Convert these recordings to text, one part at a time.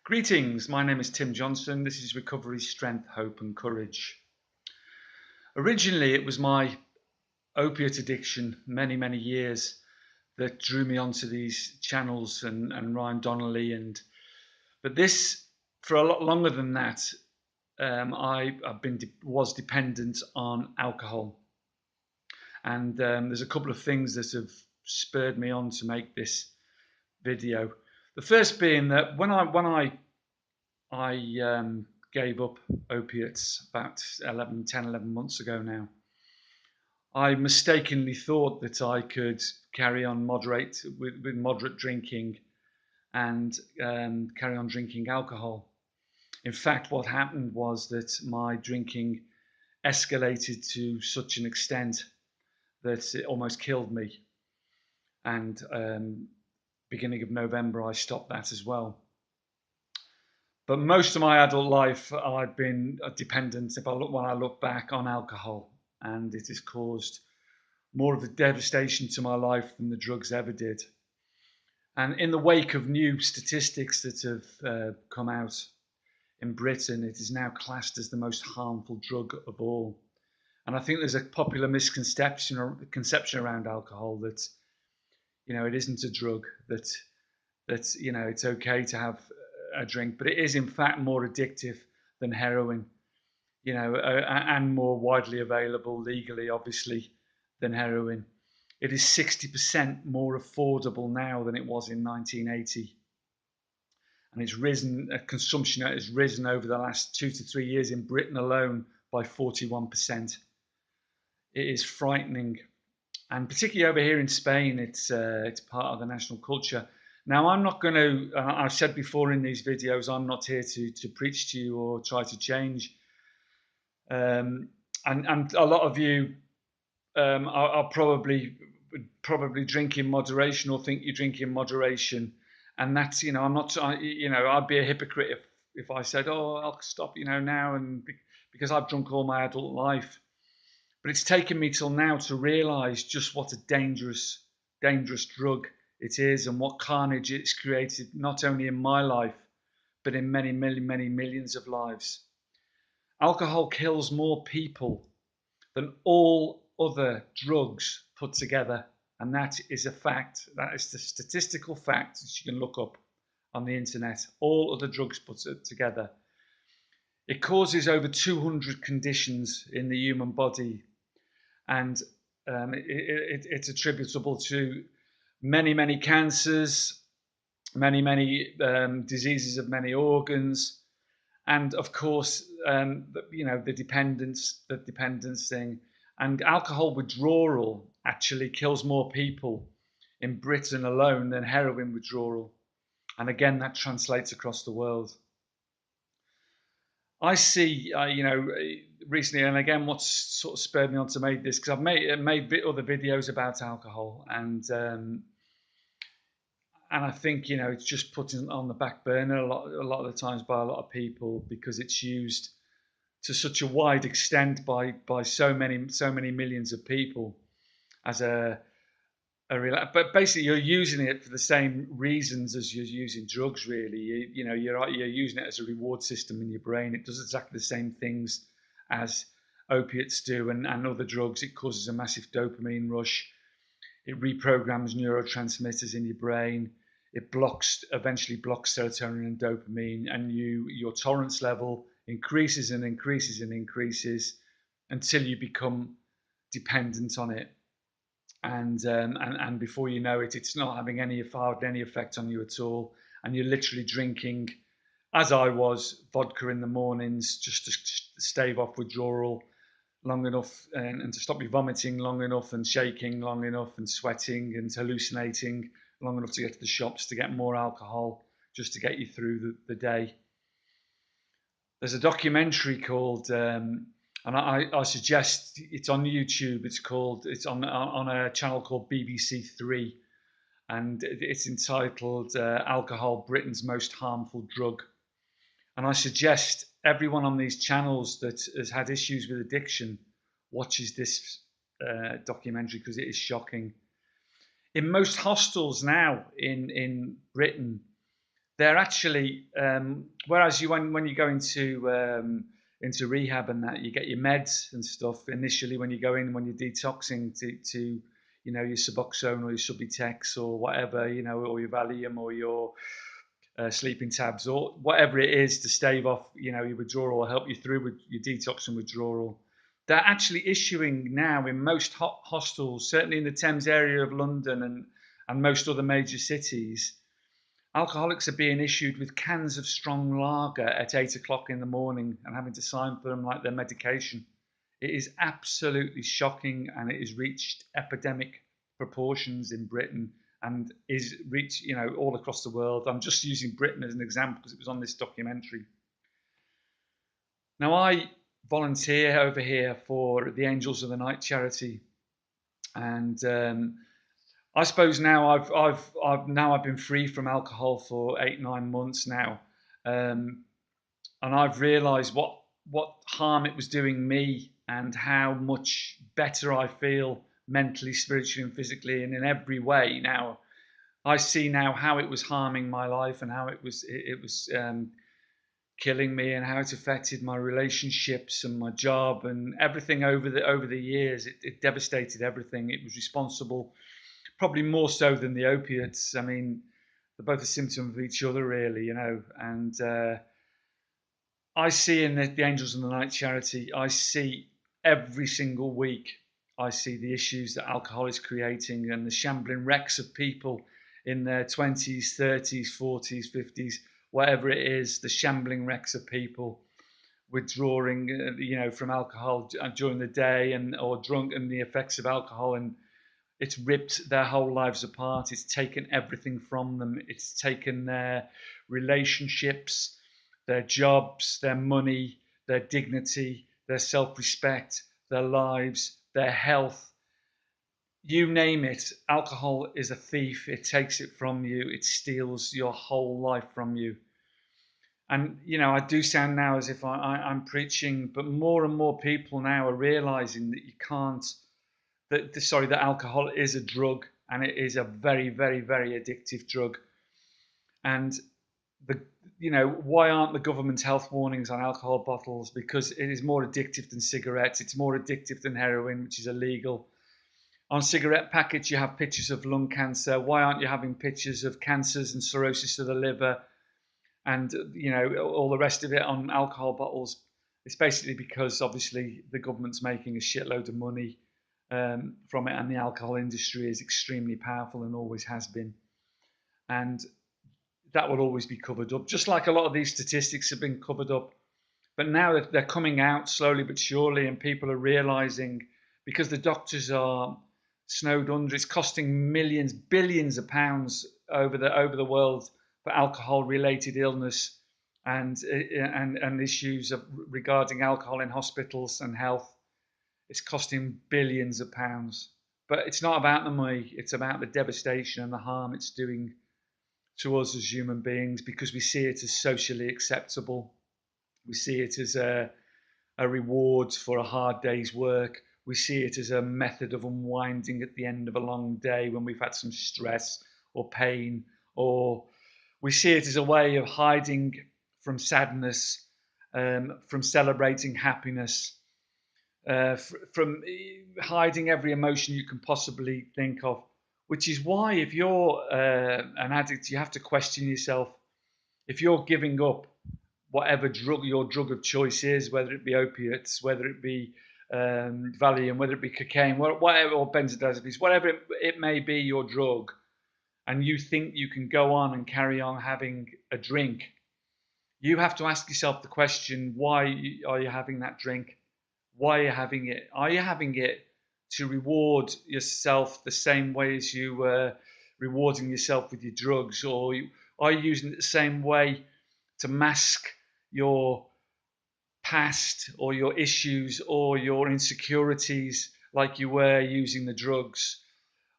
Greetings, my name is Tim Johnson. This is Recovery, Strength, Hope and Courage. Originally, it was my opiate addiction, many years, that drew me onto these channels and Ryan Donnelly. But this, for a lot longer than that, was dependent on alcohol. And there's a couple of things that have spurred me on to make this video. The first being that when I gave up opiates about 11 months ago now, I mistakenly thought that I could carry on with moderate drinking and carry on drinking alcohol. In fact, what happened was that my drinking escalated to such an extent that it almost killed me. And beginning of November, I stopped that as well. But most of my adult life, I've been dependent, when I look back, on alcohol, and it has caused more of a devastation to my life than the drugs ever did. And in the wake of new statistics that have come out in Britain, it is now classed as the most harmful drug of all. And I think there's a popular misconception around alcohol that it isn't a drug, that it's okay to have a drink, but it is in fact more addictive than heroin, and more widely available legally, obviously, than heroin. It is 60% more affordable now than it was in 1980. And consumption has risen over the last 2 to 3 years in Britain alone by 41%. It is frightening. And particularly over here in Spain, it's part of the national culture. Now, I'm not going to, I've said before in these videos, I'm not here to preach to you or try to change. And a lot of you are probably drink in moderation or think you drink in moderation. And that's, I'm not, I'd be a hypocrite if I said, oh, I'll stop, now, and because I've drunk all my adult life. But it's taken me till now to realise just what a dangerous drug it is and what carnage it's created, not only in my life, but in many millions of lives. Alcohol kills more people than all other drugs put together. And that is a fact. That is the statistical fact that you can look up on the internet. All other drugs put together. It causes over 200 conditions in the human body. And it's attributable to many cancers, many diseases of many organs, and of course, the dependence thing. And alcohol withdrawal actually kills more people in Britain alone than heroin withdrawal. And again, that translates across the world. I see, recently, and again, what's sort of spurred me on to make this, because I've made other videos about alcohol, and I think it's just put on the back burner a lot of the times by a lot of people because it's used to such a wide extent by so many millions of people as but basically you're using it for the same reasons as you're using drugs. Really, you're using it as a reward system in your brain. It does exactly the same things as opiates do and other drugs. It causes a massive dopamine rush. It reprograms neurotransmitters in your brain. It eventually blocks serotonin and dopamine, and your tolerance level increases and increases until you become dependent on it. And before you know it, it's not having any effect on you at all. And you're literally drinking, as I was, vodka in the mornings just to stave off withdrawal long enough and to stop you vomiting long enough and shaking long enough and sweating and hallucinating long enough to get to the shops to get more alcohol just to get you through the day. There's a documentary called and I suggest it's on YouTube. It's on a channel called BBC Three, and it's entitled "Alcohol: Britain's Most Harmful Drug." And I suggest everyone on these channels that has had issues with addiction watches this documentary because it is shocking. In most hostels now in Britain, they're actually whereas you when you go into rehab and that, you get your meds and stuff initially when you go in, when you're detoxing to you know, your Suboxone or your Subutex or whatever, you know, or your Valium or your sleeping tabs or whatever it is to stave off, you know, your withdrawal or help you through with your detox and withdrawal. They're actually issuing now in most hostels, certainly in the Thames area of London and most other major cities, alcoholics are being issued with cans of strong lager at 8 o'clock in the morning and having to sign for them like their medication. It is absolutely shocking, and it has reached epidemic proportions in Britain and is reached, you know, all across the world. I'm just using Britain as an example because it was on this documentary. Now, I volunteer over here for the Angels of the Night charity, and I suppose now I've been free from alcohol for 8 9 months now, um, and I've realised what harm it was doing me and how much better I feel mentally, spiritually, and physically, and in every way now. I see now how it was harming my life and how it was killing me and how it affected my relationships and my job and everything over the years. It devastated everything. It was responsible, probably more so than the opiates. I mean, they're both a symptom of each other, really, you know. And I see in the Angels in the Night charity, I see every single week, I see the issues that alcohol is creating and the shambling wrecks of people in their 20s, 30s, 40s, 50s, whatever it is, the shambling wrecks of people withdrawing, you know, from alcohol during the day and or drunk and the effects of alcohol, and it's ripped their whole lives apart. It's taken everything from them. It's taken their relationships, their jobs, their money, their dignity, their self respect, their lives, their health. You name it, alcohol is a thief. It takes it from you, it steals your whole life from you. And, you know, I do sound now as if I'm preaching, but more and more people now are realizing that you can't that alcohol is a drug and it is a very, very, very addictive drug. And the you know, why aren't the government's health warnings on alcohol bottles? Because it is more addictive than cigarettes. It's more addictive than heroin, which is illegal. On cigarette packets, you have pictures of lung cancer. Why aren't you having pictures of cancers and cirrhosis of the liver and, you know, all the rest of it on alcohol bottles? It's basically because obviously the government's making a shitload of money from it, and the alcohol industry is extremely powerful and always has been. And that will always be covered up, just like a lot of these statistics have been covered up. But now they're coming out slowly but surely, and people are realizing because the doctors are snowed under, it's costing millions, billions of pounds over the world for alcohol-related illness and issues regarding alcohol in hospitals and health. It's costing billions of pounds. But it's not about the money, it's about the devastation and the harm it's doing to us as human beings because we see it as socially acceptable. We see it as a reward for a hard day's work. We see it as a method of unwinding at the end of a long day when we've had some stress or pain, or we see it as a way of hiding from sadness, from celebrating happiness, from hiding every emotion you can possibly think of. Which is why, if you're an addict, you have to question yourself. If you're giving up whatever drug your drug of choice is, whether it be opiates, whether it be Valium, whether it be cocaine, whatever, or benzodiazepines, whatever it may be, your drug, and you think you can go on and carry on having a drink, you have to ask yourself the question: why are you having that drink? Why are you having it? Are you having it to reward yourself the same way as you were rewarding yourself with your drugs, or are you using it the same way to mask your past or your issues or your insecurities like you were using the drugs?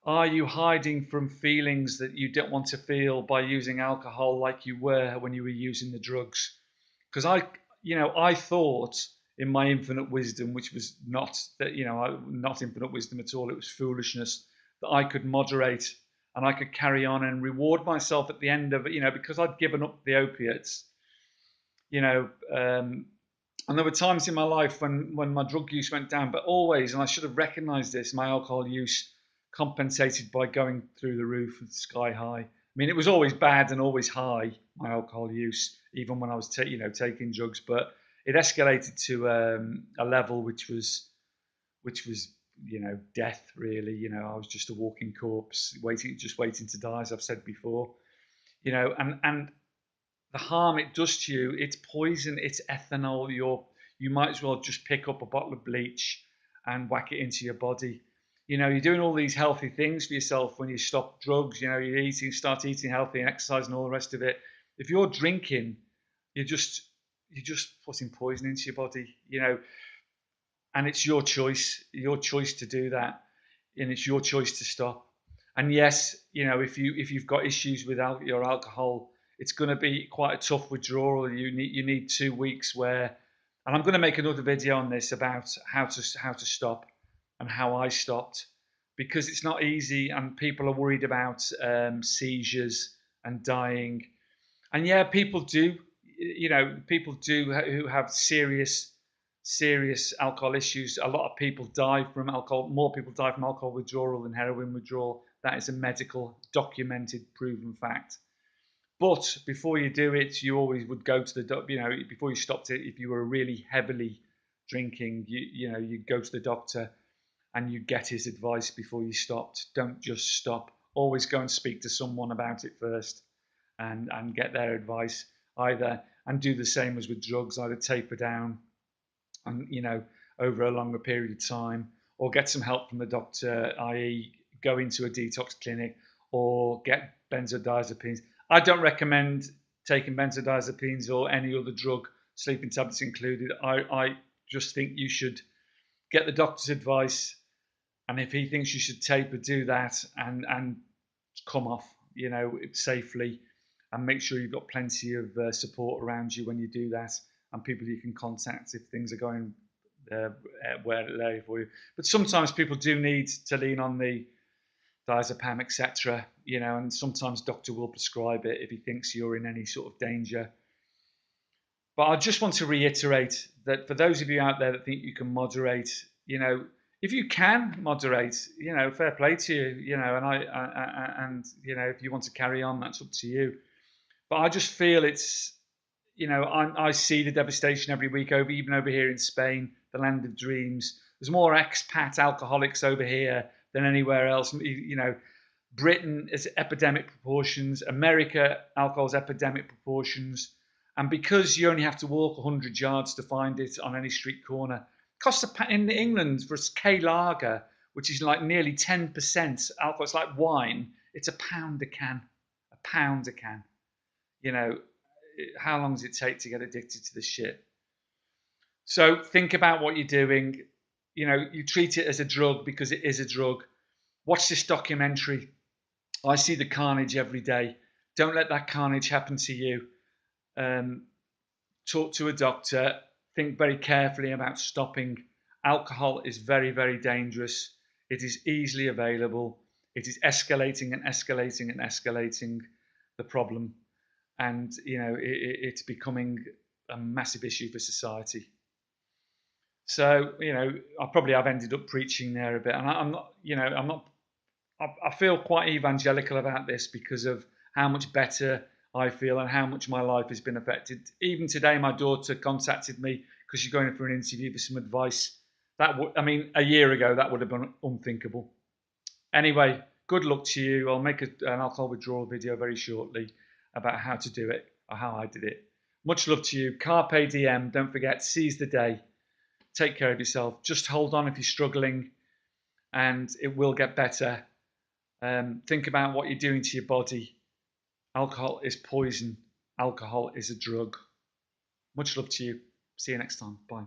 Are you hiding from feelings that you don't want to feel by using alcohol like you were when you were using the drugs? Because I thought in my infinite wisdom, which was not that, not infinite wisdom at all, it was foolishness, that I could moderate and I could carry on and reward myself at the end of it, because I'd given up the opiates, you know. And there were times in my life when my drug use went down, but always, and I should have recognized this, my alcohol use compensated by going through the roof and sky high. I mean, it was always bad and always high, my alcohol use, even when I was taking drugs, but it escalated to a level which was death, really. I was just a walking corpse, just waiting to die, as I've said before. And the harm it does to you, it's poison, it's ethanol. You might as well just pick up a bottle of bleach and whack it into your body. You're doing all these healthy things for yourself when you stop drugs. Start eating healthy and exercise and all the rest of it. If you're drinking, you're just putting poison into your body. And it's your choice to do that, and it's your choice to stop. And yes, if you've got issues with your alcohol, it's going to be quite a tough withdrawal. You need 2 weeks where, and I'm going to make another video on this about how to stop and how I stopped, because it's not easy, and people are worried about seizures and dying. And yeah, people do who have serious alcohol issues. A lot of people die from alcohol. More people die from alcohol withdrawal than heroin withdrawal. That is a medical, documented, proven fact. But before you do it, you always would go to the doctor. Before you stopped it, if you were really heavily drinking, you'd go to the doctor and you'd get his advice before you stopped. Don't just stop. Always go and speak to someone about it first, and get their advice either, and do the same as with drugs. Either taper down and over a longer period of time, or get some help from the doctor, i.e. go into a detox clinic or get benzodiazepines. I don't recommend taking benzodiazepines or any other drug, sleeping tablets included. I just think you should get the doctor's advice, and if he thinks you should taper, do that, and come off safely, and make sure you've got plenty of support around you when you do that, and people you can contact if things are going where they're for you. But sometimes people do need to lean on the diazepam, etc. And sometimes doctor will prescribe it if he thinks you're in any sort of danger. But I just want to reiterate that for those of you out there that think you can moderate, if you can moderate, fair play to you, and if you want to carry on, that's up to you. But I just feel it's, I see the devastation every week even over here in Spain, the land of dreams. There's more expat alcoholics over here than anywhere else. Britain is epidemic proportions. America, alcohol's epidemic proportions. And because you only have to walk 100 yards to find it on any street corner, costs in England for a K lager, which is like nearly 10% alcohol. It's like wine. It's £1 a can. £1 a can. How long does it take to get addicted to this shit? So think about what you're doing. You treat it as a drug because it is a drug. Watch this documentary. I see the carnage every day. Don't let that carnage happen to you. Talk to a doctor. Think very carefully about stopping. Alcohol is very, very dangerous. It is easily available. It is escalating and escalating and escalating the problem. And it's becoming a massive issue for society. So I probably have ended up preaching there a bit, and I'm not. I feel quite evangelical about this because of how much better I feel and how much my life has been affected. Even today, my daughter contacted me because she's going for an interview for some advice. A year ago, that would have been unthinkable. Anyway, good luck to you. I'll make an alcohol withdrawal video very shortly about how to do it or how I did it. Much love to you. Carpe diem. Don't forget, seize the day. Take care of yourself. Just hold on if you're struggling, and it will get better. Think about what you're doing to your body. Alcohol is poison. Alcohol is a drug. Much love to you. See you next time. Bye.